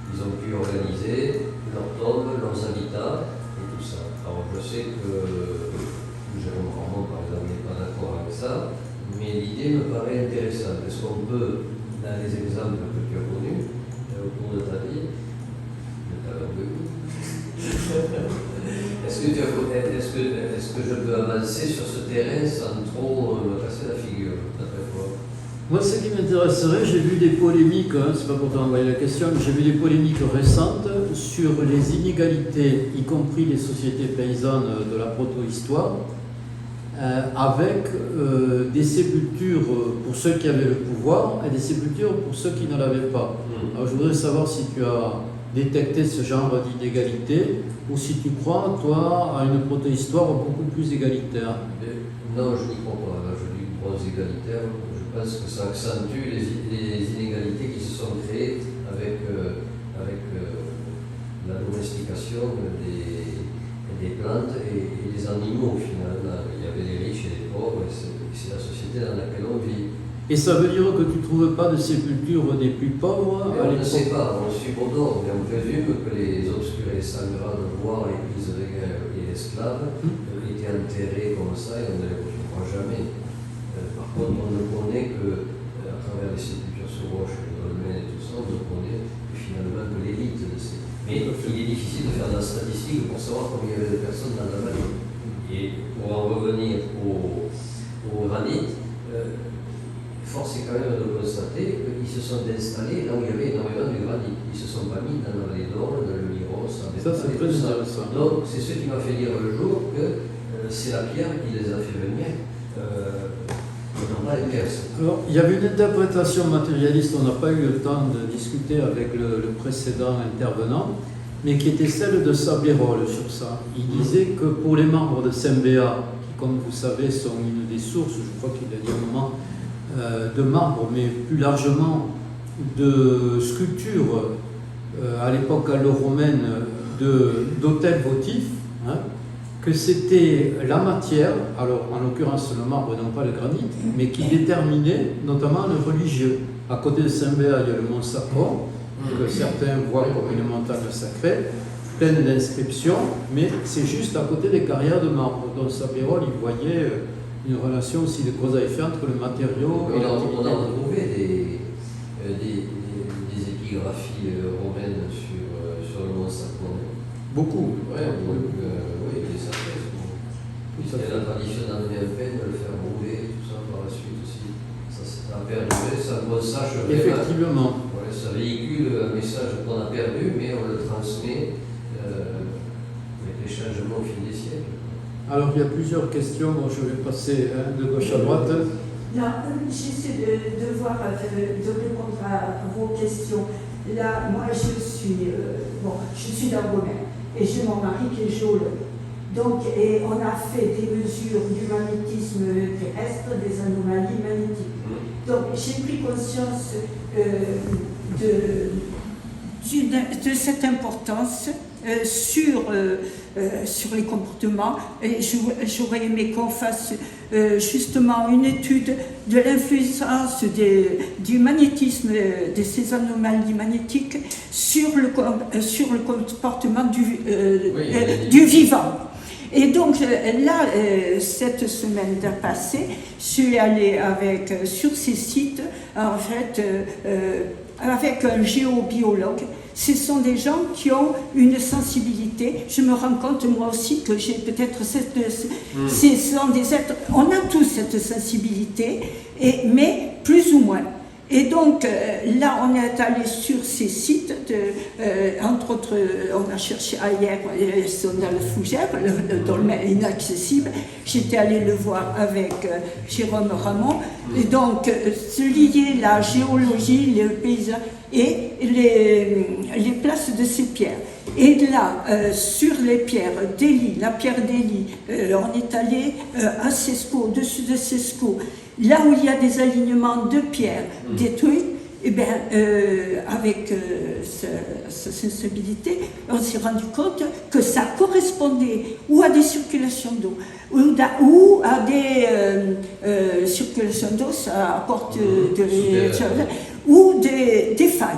Ils ont pu organiser leurs tombes, leurs habitats et tout ça. Alors je sais que Jérôme Ramon, par exemple, n'est pas d'accord avec ça, mais l'idée me paraît intéressante. Est-ce qu'on peut, dans les exemples que tu as connus au cours de ta vie, de ta longue vie, est-ce que je peux avancer sur ce terrain sans trop me casser la figure, d'après toi? Moi, ce qui m'intéresserait, j'ai vu des polémiques, c'est pas pour t'envoyer la question, mais j'ai vu des polémiques récentes sur les inégalités, y compris les sociétés paysannes de la proto-histoire, avec des sépultures pour ceux qui avaient le pouvoir et des sépultures pour ceux qui ne l'avaient pas. Alors, je voudrais savoir si tu as détecté ce genre d'inégalité ou si tu crois, toi, à une proto-histoire beaucoup plus égalitaire. Non, je n'y crois pas. Là, je dis grosse égalitaire. Je pense que ça accentue les inégalités qui se sont créées avec la domestication des plantes et des animaux, au final. Il y avait les riches et les pauvres, et c'est la société dans laquelle on vit. Et ça veut dire que tu ne trouves pas de sépulture des plus pauvres? On ne sait pas, on subordonne, mais on présume que les obscurés sangrats, voire les prisonniers et les esclaves, étaient enterrés comme ça et on ne les retrouvera jamais. Par contre, on ne connaît que, à travers les sépultures sur roche, les dolmens et tout ça, on ne connaît finalement que l'élite de ces. Mais il est difficile de faire de la statistique pour savoir combien il y avait de personnes dans la vallée. Et pour en revenir au granit, force est quand même de constater qu'ils se sont installés là où il y avait énormément de granit. Ils ne se sont pas mis dans la vallée d'Orne, dans le Miros, ça c'est très intéressant. Donc c'est ce qui m'a fait dire le jour que c'est la pierre qui les a fait venir. Alors, il y avait une interprétation matérialiste, on n'a pas eu le temps de discuter avec le précédent intervenant, mais qui était celle de Sablérol sur ça. Il disait que pour les membres de Saint-Béat, qui comme vous savez sont une des sources, je crois qu'il a dit un moment, de marbre, mais plus largement de sculptures à l'époque gallo-romaine d'autels votifs, hein, que c'était la matière, alors en l'occurrence le marbre et non pas le granit, mais qui déterminait notamment le religieux. À côté de Saint-Béat, il y a le mont Sacron, que certains voient comme une montagne sacrée, pleine d'inscriptions, mais c'est juste à côté des carrières de marbre. Donc Sabérol, il voyait une relation aussi de cause à effet entre le matériau et on a retrouvé des épigraphies romaines sur le mont Sacron. beaucoup. Ouais, oui, des synthèses. Puisqu'il y a la tradition d'amener un pain, de le faire rouler, tout ça par la suite aussi. Ça a perduré, ça nous sache vraiment. Effectivement. Ouais, ça véhicule un message qu'on a perdu, mais on le transmet avec les changements au fil des siècles. Alors il y a plusieurs questions, bon, je vais passer de gauche à droite. Là, j'essaie de voir, de répondre à vos questions. Là, moi, je suis d'Argonne et j'ai mon mari qui est géologue. Donc, et on a fait des mesures du magnétisme terrestre, des anomalies magnétiques. Donc, j'ai pris conscience de cette importance sur les comportements, et j'aurais aimé qu'on fasse justement une étude de l'influence du magnétisme, de ces anomalies magnétiques sur le comportement du vivant. Et donc là, cette semaine passée, je suis allée sur ces sites, en fait, avec un géobiologue. Ce sont des gens qui ont une sensibilité. Je me rends compte moi aussi que j'ai peut-être ce sont des êtres. On a tous cette sensibilité, mais plus ou moins. Et donc là, on est allé sur ces sites, entre autres, on a cherché ailleurs, ils sont dans le Fougère, le dolmen inaccessible. J'étais allée le voir avec Jérôme Ramon. Et donc, se lier la géologie, le paysage et les places de ces pierres. Et là, sur les pierres d'Élie, la pierre d'Élie, on est allé à Sesco, au-dessus de Sesco, là où il y a des alignements de pierres détruites, et bien, avec sa sensibilité, on s'est rendu compte que ça correspondait ou à des circulations d'eau, ou à des circulations d'eau, ça apporte ou des failles.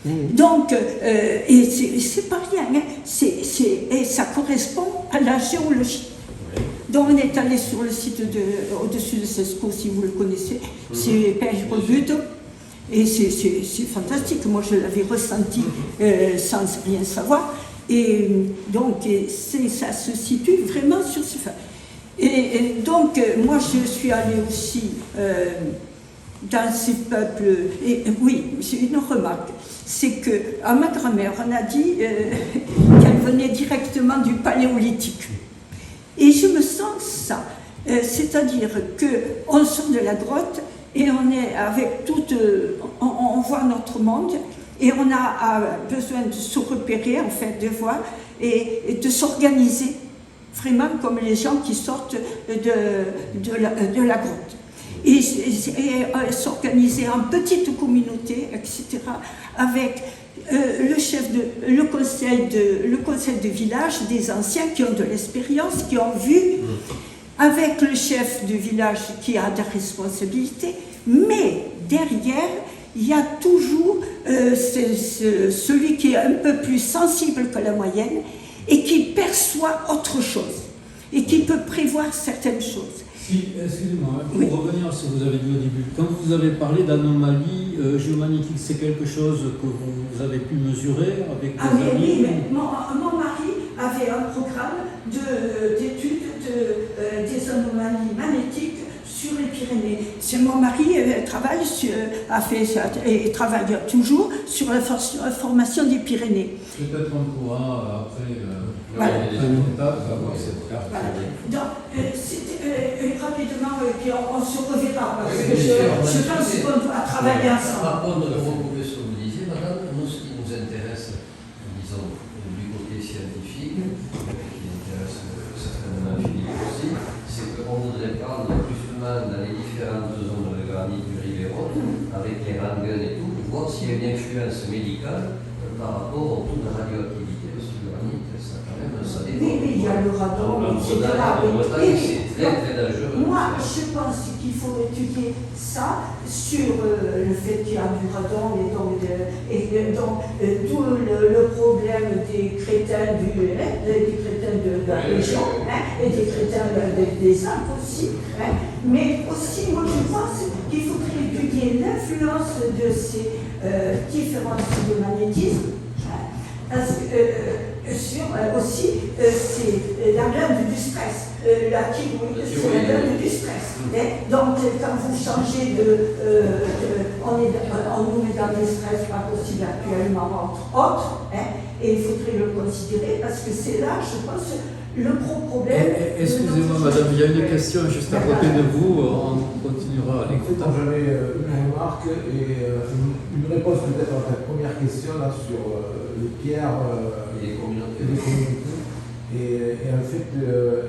Donc, et c'est pas rien, hein, et ça correspond à la géologie. Donc on est allé sur le site au-dessus de Sesco, si vous le connaissez, c'est Père Rebute, et c'est fantastique, moi je l'avais ressenti sans rien savoir, et donc ça se situe vraiment sur ce fait. Et donc moi je suis allée aussi dans ces peuples, et oui, c'est une remarque, c'est qu'à ma grand-mère on a dit qu'elle venait directement du Paléolithique. Et je me sens ça, c'est-à-dire qu'on sort de la grotte et on est avec on voit notre monde et on a besoin de se repérer, en fait, de voir et de s'organiser, vraiment comme les gens qui sortent de la grotte. Et s'organiser en petites communautés, etc., avec le conseil de village, des anciens qui ont de l'expérience, qui ont vu, avec le chef de village qui a des responsabilités, mais derrière, il y a toujours celui qui est un peu plus sensible que la moyenne et qui perçoit autre chose et qui peut prévoir certaines choses. Si, excusez-moi, pour revenir à ce que vous avez dit au début, quand vous avez parlé d'anomalies géomagnétiques, c'est quelque chose que vous avez pu mesurer avec vos amis? Oui, mais mon mari avait un programme d'études des anomalies magnétiques sur les Pyrénées. Mon mari travaille travaille toujours sur la formation des Pyrénées. Peut-être on pourra après avoir cette carte. Voilà. Donc, rapidement, puis on se reverra. Parce que je pense qu'on doit travailler ensemble. Par contre, vous pouvez ce que vous disiez, madame, nous, ce qui nous intéresse, disons, du côté scientifique, qui intéresse certainement Philippe aussi, c'est qu'on voudrait prendre justement dans les différentes zones de granit du Rivero, avec les rangues et tout, pour voir s'il y a une influence médicale par rapport au taux de radioactivité, parce que le granit, ça quand même, ça dépend. Oui, il y a le radon, etc. C'est très, très dangereux. moi, je pense qu'il faut étudier ça sur le fait qu'il y a du radon et donc tout le problème des crétins de la région et des crétins des Alpes aussi. Mais aussi, moi, je pense qu'il faudrait étudier l'influence de ces différents types de magnétisme. Parce que aussi, c'est la glande du stress. La thyroïde, c'est la glande du stress. Donc, quand vous changez on nous met dans des stress pas possibles actuellement, entre autres, et il faudrait le considérer parce que c'est là, je pense, le problème. Excusez-moi, madame, il y a une question juste à côté de vous, on continuera à l'écouter. J'avais une remarque et une réponse peut-être à ta première question là, sur les pierres Et les communautés. Et en fait,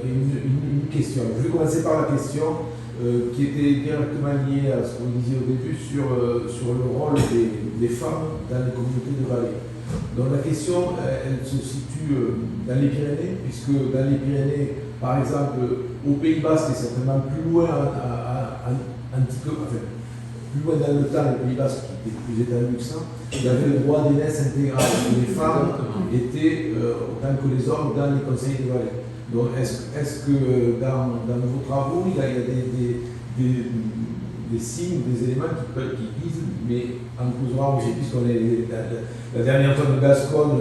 une question. Je vais commencer par la question qui était directement liée à ce qu'on disait au début sur le rôle des femmes dans les communautés de vallée. Donc la question, elle se situe dans les Pyrénées, puisque dans les Pyrénées, par exemple, au Pays Basque, et certainement plus loin plus loin dans le temps, le Pays Basque qui était plus étendu que ça, il y avait le droit d'aînesse intégral, où les femmes étaient autant que les hommes dans les conseils de vallée. Donc est-ce que dans vos travaux, il y a des signes, des éléments qui disent, mais en causera aussi, puisqu'on est la dernière zone de Gascogne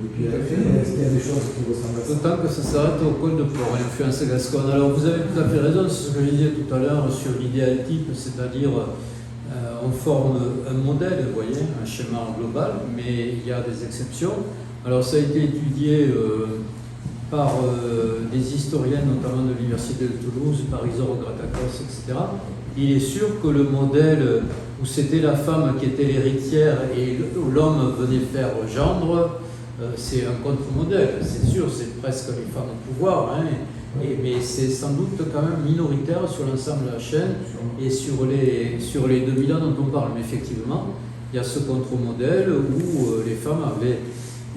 depuis la fin, est-ce qu'il y a des choses qui ressemblent à ça? Autant que ça s'arrête au col de Port, l'influence Gasconne. Alors vous avez tout à fait raison, c'est ce que je disais tout à l'heure sur l'idéal type, c'est-à-dire on forme un modèle, vous voyez, un schéma global, mais il y a des exceptions. Alors ça a été étudié par des historiens, notamment de l'Université de Toulouse, par Isor Gratakos, etc. Il est sûr que le modèle où c'était la femme qui était l'héritière et l'homme venait faire gendre, c'est un contre-modèle, c'est sûr, c'est presque les femmes au pouvoir, mais c'est sans doute quand même minoritaire sur l'ensemble de la chaîne et sur les 2000 ans dont on parle. Mais effectivement, il y a ce contre-modèle où les femmes avaient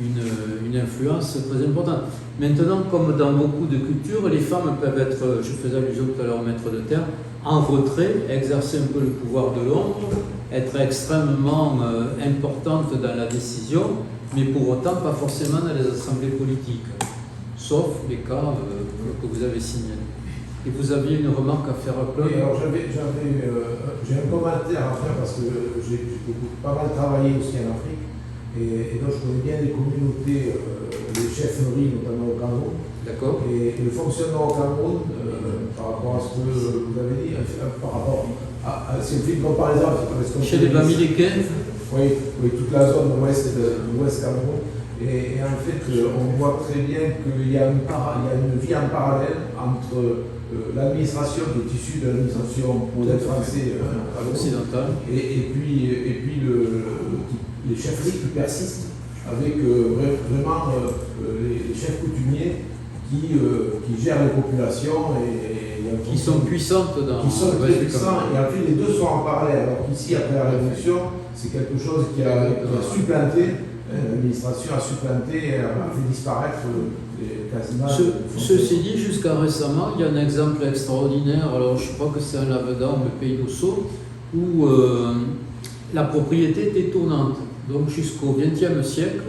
une influence très importante. Maintenant, comme dans beaucoup de cultures, les femmes peuvent être, je faisais allusion tout à l'heure au maître de terre, en retrait, exercer un peu le pouvoir de l'ombre, être extrêmement importante dans la décision, mais pour autant pas forcément dans les assemblées politiques, sauf les cas que vous avez signalés. Et vous aviez une remarque à faire à Claude? Oui, alors j'ai un commentaire à faire parce que j'ai pas mal travaillé aussi en Afrique. Et donc je connais bien les communautés, les chefferies, notamment au Cameroun. D'accord. Et le fonctionnement au Cameroun, par rapport à ce que vous avez dit, par rapport à si on fait une comparaison avec ce qu'on chez les Bamileke. Oui, toute la zone ouest Cameroun. Et en fait, on voit très bien qu'il y a une vie en parallèle entre l'administration qui est issue de l'administration modèle français occidental et puis les chefferies qui persistent avec vraiment les chefs coutumiers qui gèrent les populations qui sont puissantes qui sont très puissants, et en fait les deux sont en parallèle. Alors qu'ici, après la Révolution, c'est quelque chose qui a supplanté, l'administration a supplanté et a fait disparaître quasiment. Ceci dit, jusqu'à récemment, il y a un exemple extraordinaire, alors je crois que c'est un Lavedan, le pays d'Ossau, où la propriété était tournante. Donc jusqu'au XXe siècle,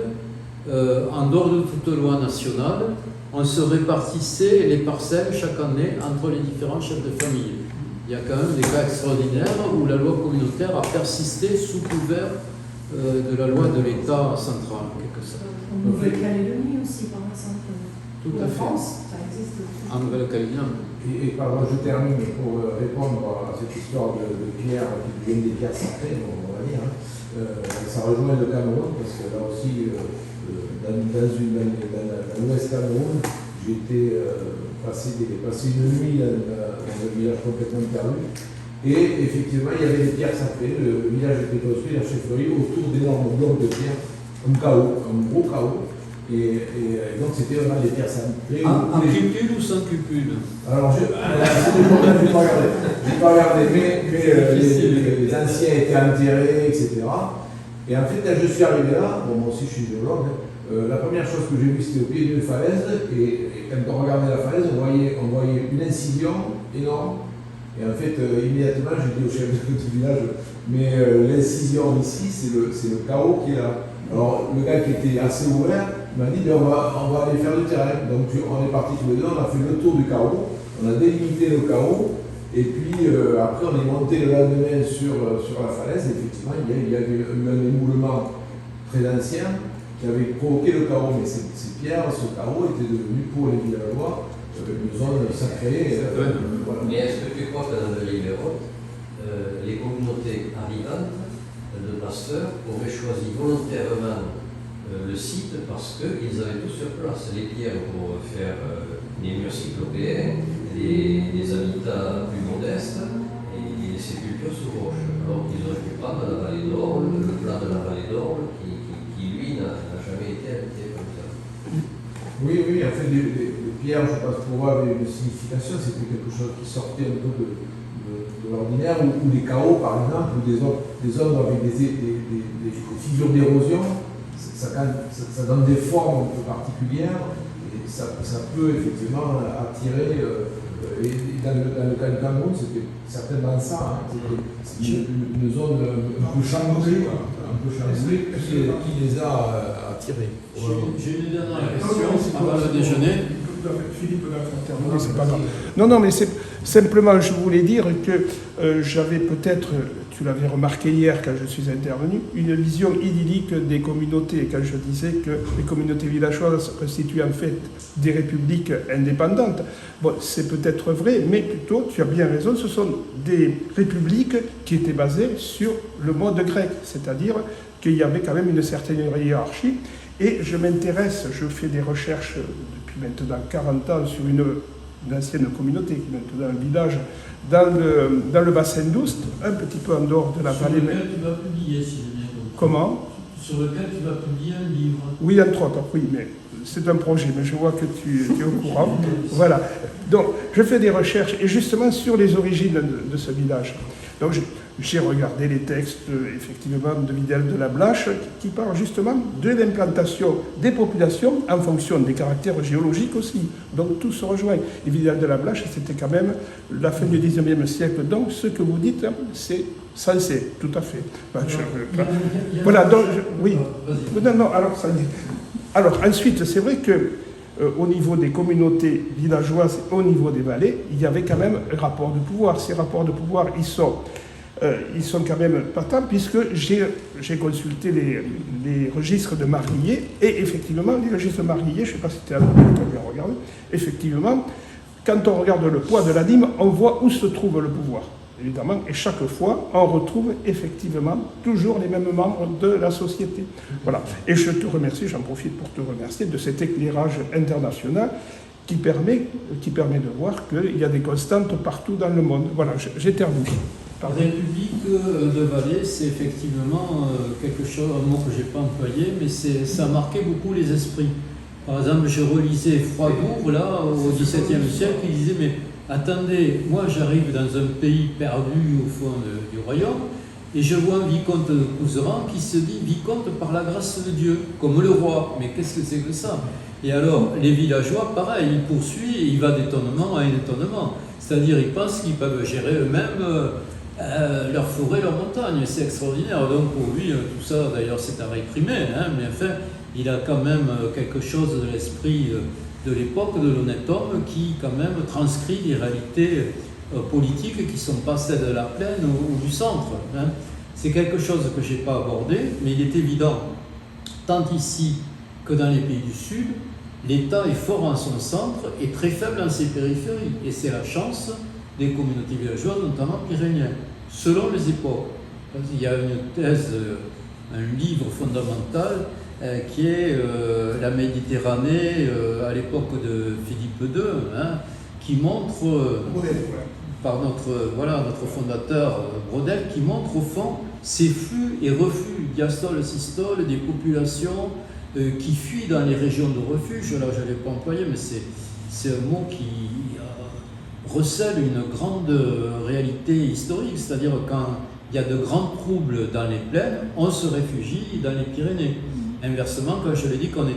en dehors de toute loi nationale, on se répartissait les parcelles chaque année entre les différents chefs de famille. Il y a quand même des cas extraordinaires où la loi communautaire a persisté sous couvert de la loi de l'État central, en quelque sorte. En Nouvelle-Calédonie aussi, par exemple. Tout à En fait. France, ça existe aussi. En Nouvelle-Calédonie. Et pardon, je termine pour répondre à cette histoire de pierre qui deviennent des pierres sacrées, on va dire. Ça rejoint le Cameroun, parce que là aussi, dans l'Ouest Cameroun, j'ai été passer une nuit dans un village complètement perdu. Et effectivement, il y avait des pierres sacrées. Le village était construit, la chefferie, autour d'énormes blocs de pierre, un gros chaos. Et donc c'était vraiment des pierres sacrées. En cupule ou sans cupule? Alors, je n'ai pas regardé, mais les anciens étaient enterrés, etc. Et en fait, quand je suis arrivé là, bon, moi aussi je suis géologue, la première chose que j'ai vue c'était au pied d'une falaise, et quand on regardait la falaise, on voyait une incision énorme. Et en fait, immédiatement, j'ai dit au chef du village, mais l'incision ici, c'est le chaos qui est là. Alors, le gars qui était assez ouvert m'a dit, on va aller faire du terrain. Donc, on est parti tous les deux, on a fait le tour du chaos, on a délimité le chaos, et puis après, on est monté le lendemain sur la falaise. Et effectivement, il y a eu un éboulement très ancien qui avait provoqué le chaos. Mais ces pierres, ce chaos était devenu pour les villageois une zone sacrée. Voilà. Mais est-ce que tu crois que dans la vallée Bérotte, les communautés arrivantes de pasteurs auraient choisi volontairement le site parce qu'ils avaient tout sur place, les pierres pour faire des murs cyclopéens, des habitats plus modestes et des sépultures sous roche. Alors qu'ils auraient pu prendre la vallée d'Orle, le plan de la vallée d'Orle, qui lui n'a jamais été habité comme ça. Oui, en fait, les pierres, je pense, pour eux, avaient une signification, c'était quelque chose qui sortait un peu de l'ordinaire, ou des chaos, par exemple, ou des zones avec des figures d'érosion, ça donne des formes un peu particulières, et ça peut effectivement attirer, et dans le cas du Cameroun, c'était certainement ça, hein, c'était une zone un peu chamboulée, qui les a attirés. J'ai une dernière question avant le déjeuner. Philippe va terminer, c'est pas grave. Non, mais c'est simplement, je voulais dire que j'avais peut-être, tu l'avais remarqué hier quand je suis intervenu, une vision idyllique des communautés, quand je disais que les communautés villageoises constituent en fait des républiques indépendantes. Bon, c'est peut-être vrai, mais plutôt, tu as bien raison, ce sont des républiques qui étaient basées sur le mode grec, c'est-à-dire qu'il y avait quand même une certaine hiérarchie. Et je m'intéresse, je fais des recherches depuis maintenant 40 ans sur une ancienne communauté, qui est maintenant un village dans le bassin d'Oust, un petit peu en dehors de la vallée. Sur lequel tu vas publier, si j'ai bien compris. Comment? Sur lequel tu vas publier un livre. Oui, entre autres, oui, mais c'est un projet, mais je vois que tu es au courant. Voilà. Donc, je fais des recherches, et justement sur les origines de ce village. Donc, j'ai regardé les textes, effectivement, de Vidal de la Blache, qui parlent justement de l'implantation des populations en fonction des caractères géologiques aussi. Donc, tout se rejoint. Et Vidal de la Blache, c'était quand même la fin du 19e siècle. Donc, ce que vous dites, c'est sensé, tout à fait. Voilà, donc, oui. Non, alors, ensuite, c'est vrai que au niveau des communautés villageoises, au niveau des vallées, il y avait quand même un rapport de pouvoir. Ces rapports de pouvoir, ils sont quand même patents, puisque j'ai consulté les registres de Marguillier, et effectivement, les registres de Marguillier, je ne sais pas si tu as bien regardé, effectivement, quand on regarde le poids de la dîme, on voit où se trouve le pouvoir, évidemment, et chaque fois, on retrouve effectivement toujours les mêmes membres de la société. Voilà. Et je te remercie, j'en profite pour te remercier de cet éclairage international qui permet de voir qu'il y a des constantes partout dans le monde. Voilà, j'ai terminé. La République de Valais, c'est effectivement quelque chose, un mot que je n'ai pas employé, mais ça a marqué beaucoup les esprits. Par exemple, je relisais Froidbourg, là, au XVIIe siècle, il disait, mais attendez, moi j'arrive dans un pays perdu au fond du royaume, et je vois un vicomte de Couserans qui se dit vicomte par la grâce de Dieu, comme le roi. Mais qu'est-ce que c'est que ça? Et alors, les villageois, pareil, ils poursuivent, et il va d'étonnement à étonnement. C'est-à-dire, ils pensent qu'ils peuvent gérer eux-mêmes leur forêt, leur montagne. C'est extraordinaire. Donc, pour lui, tout ça, d'ailleurs, c'est à réprimer, hein, mais enfin, il a quand même quelque chose de l'esprit de l'époque, de l'honnête homme, qui, quand même, transcrit des réalités politiques qui ne sont pas celles de la plaine ou du centre. Hein. C'est quelque chose que je n'ai pas abordé, mais il est évident, tant ici que dans les pays du Sud, l'État est fort en son centre et très faible dans ses périphéries. Et c'est la chance des communautés villageoises, notamment pyrénéennes, selon les époques. Il y a une thèse, un livre fondamental qui est la Méditerranée à l'époque de Philippe II, hein, qui montre, par notre fondateur Brodel, qui montre au fond ces flux et reflux, diastole, systole, des populations qui fuient dans les régions de refuge. Là, je ne l'ai pas employé, mais c'est un mot qui recèle une grande réalité historique, c'est-à-dire quand il y a de grands troubles dans les plaines, on se réfugie dans les Pyrénées. Inversement, quand je l'ai dit qu'on est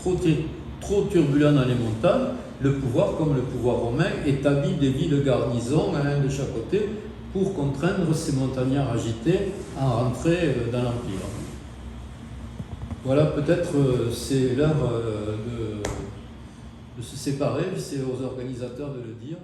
trop turbulent dans les montagnes, le pouvoir, comme le pouvoir romain, établit des villes-garnisons, de chaque côté, pour contraindre ces montagnards agités à rentrer dans l'Empire. Voilà, peut-être c'est l'heure de se séparer, c'est aux organisateurs de le dire.